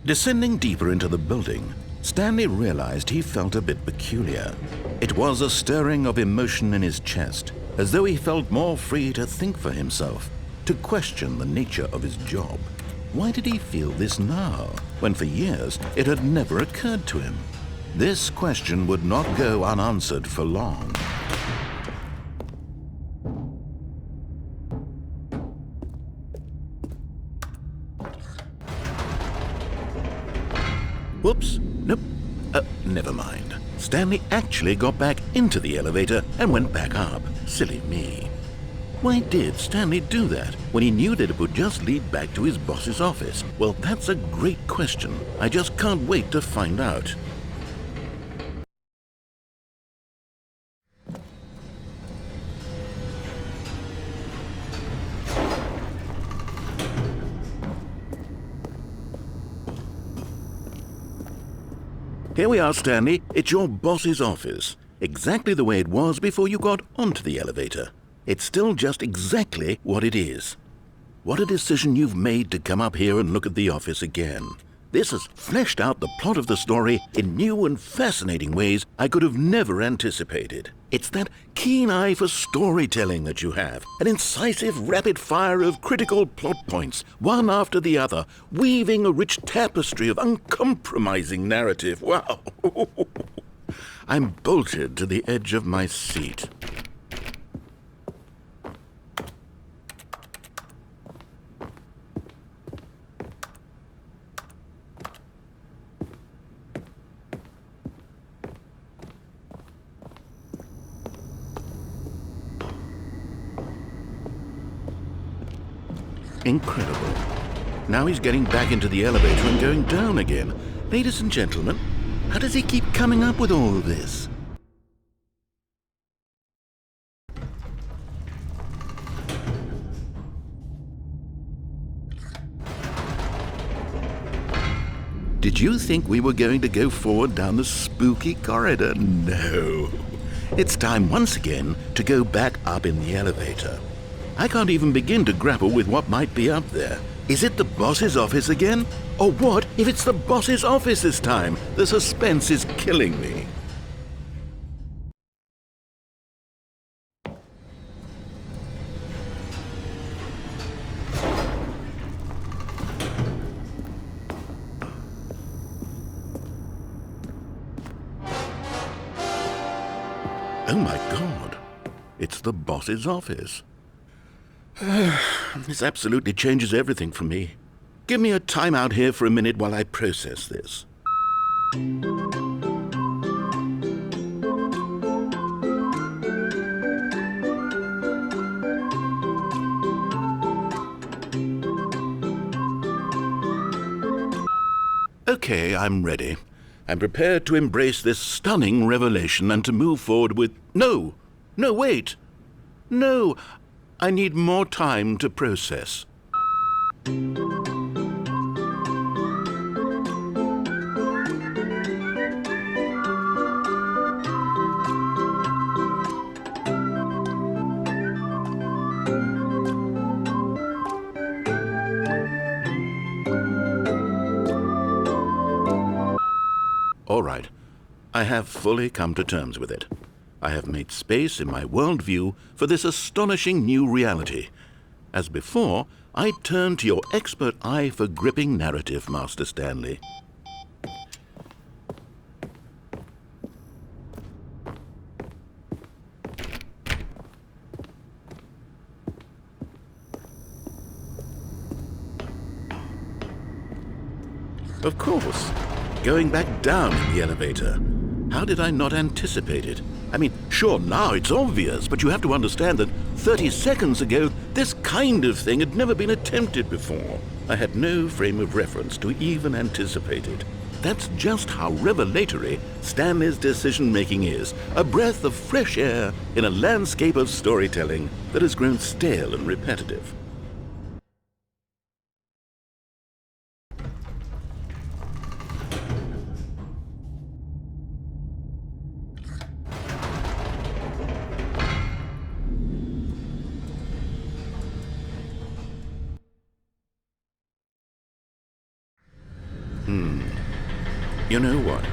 Descending deeper into the building, Stanley realized he felt a bit peculiar. It was a stirring of emotion in his chest, as though he felt more free to think for himself, to question the nature of his job. Why did he feel this now, when for years it had never occurred to him? This question would not go unanswered for long. Whoops, nope, never mind. Stanley actually got back into the elevator and went back up. Silly me. Why did Stanley do that when he knew that it would just lead back to his boss's office? Well, that's a great question. I just can't wait to find out. Here we are, Stanley. It's your boss's office. Exactly the way it was before you got onto the elevator. It's still just exactly what it is. What a decision you've made to come up here and look at the office again. This has fleshed out the plot of the story in new and fascinating ways I could have never anticipated. It's that keen eye for storytelling that you have, an incisive rapid fire of critical plot points, one after the other, weaving a rich tapestry of uncompromising narrative. Wow! I'm bolted to the edge of my seat. Incredible. Now he's getting back into the elevator and going down again. Ladies and gentlemen, how does he keep coming up with all of this? Did you think we were going to go forward down the spooky corridor? No. It's time once again to go back up in the elevator. I can't even begin to grapple with what might be up there. Is it the boss's office again? Or what if it's the boss's office this time? The suspense is killing me. Oh my God, it's the boss's office. This absolutely changes everything for me. Give me a time out here for a minute while I process this. Okay, I'm ready. I'm prepared to embrace this stunning revelation and to move forward with... No, wait. No, I need more time to process. All right, I have fully come to terms with it. I have made space in my worldview for this astonishing new reality. As before, I turn to your expert eye for gripping narrative, Master Stanley. Of course. Going back down in the elevator. How did I not anticipate it? I mean, sure, now it's obvious, but you have to understand that 30 seconds ago, this kind of thing had never been attempted before. I had no frame of reference to even anticipate it. That's just how revelatory Stanley's decision-making is, a breath of fresh air in a landscape of storytelling that has grown stale and repetitive. You know what?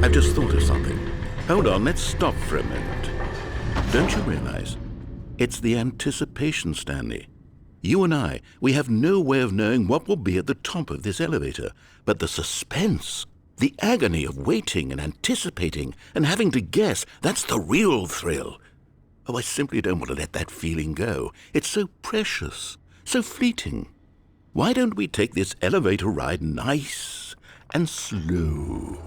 I've just thought of something. Hold on, let's stop for a moment. Don't you realize? It's the anticipation, Stanley. You and I, we have no way of knowing what will be at the top of this elevator, but the suspense, the agony of waiting and anticipating and having to guess, that's the real thrill. Oh, I simply don't want to let that feeling go. It's so precious, so fleeting. Why don't we take this elevator ride nice and slow?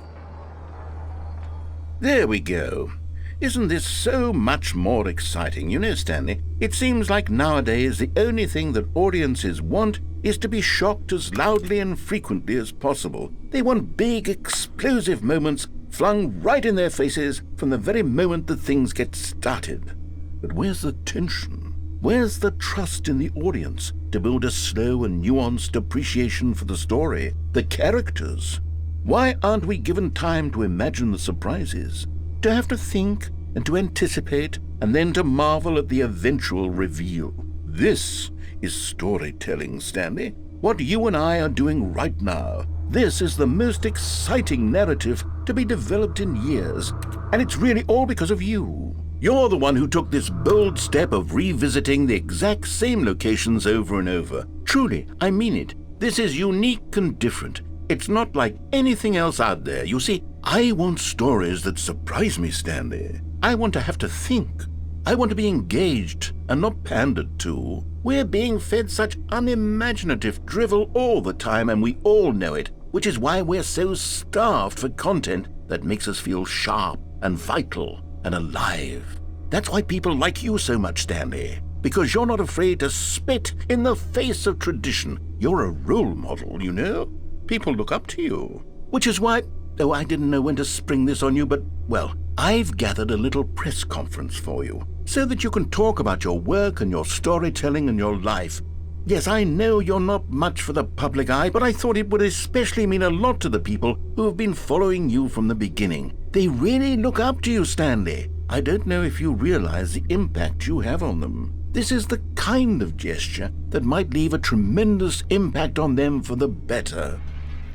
There we go. Isn't this so much more exciting? You know, Stanley, it seems like nowadays the only thing that audiences want is to be shocked as loudly and frequently as possible. They want big, explosive moments flung right in their faces from the very moment that things get started. But where's the tension? Where's the trust in the audience to build a slow and nuanced appreciation for the story, the characters? Why aren't we given time to imagine the surprises, to have to think and to anticipate and then to marvel at the eventual reveal? This is storytelling, Stanley. What you and I are doing right now. This is the most exciting narrative to be developed in years, and it's really all because of you. You're the one who took this bold step of revisiting the exact same locations over and over. Truly, I mean it. This is unique and different. It's not like anything else out there. You see, I want stories that surprise me, Stanley. I want to have to think. I want to be engaged and not pandered to. We're being fed such unimaginative drivel all the time, and we all know it, which is why we're so starved for content that makes us feel sharp and vital and alive. That's why people like you so much, Stanley, because you're not afraid to spit in the face of tradition. You're a role model, you know? People look up to you. Which is why, oh, I didn't know when to spring this on you, but, well, I've gathered a little press conference for you so that you can talk about your work and your storytelling and your life. Yes, I know you're not much for the public eye, but I thought it would especially mean a lot to the people who have been following you from the beginning. They really look up to you, Stanley. I don't know if you realize the impact you have on them. This is the kind of gesture that might leave a tremendous impact on them for the better.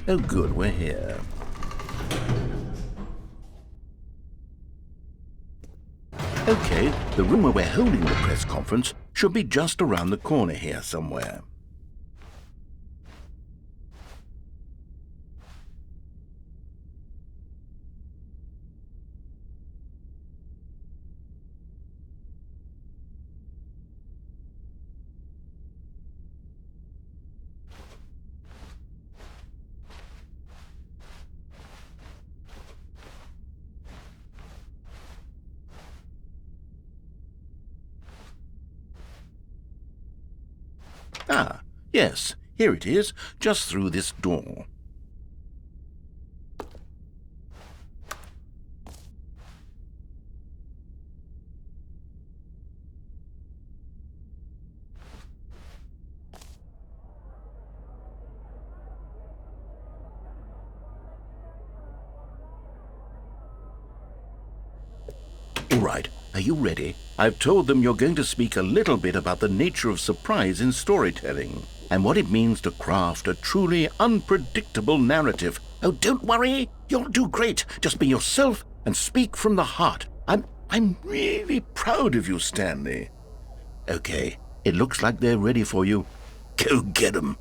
Oh, good, we're here. Okay, the room where we're holding the press conference should be just around the corner here somewhere. Ah, yes, here it is, just through this door. All right, are you ready? I've told them you're going to speak a little bit about the nature of surprise in storytelling and what it means to craft a truly unpredictable narrative. Oh, don't worry. You'll do great. Just be yourself and speak from the heart. I'm really proud of you, Stanley. Okay, it looks like they're ready for you. Go get 'em.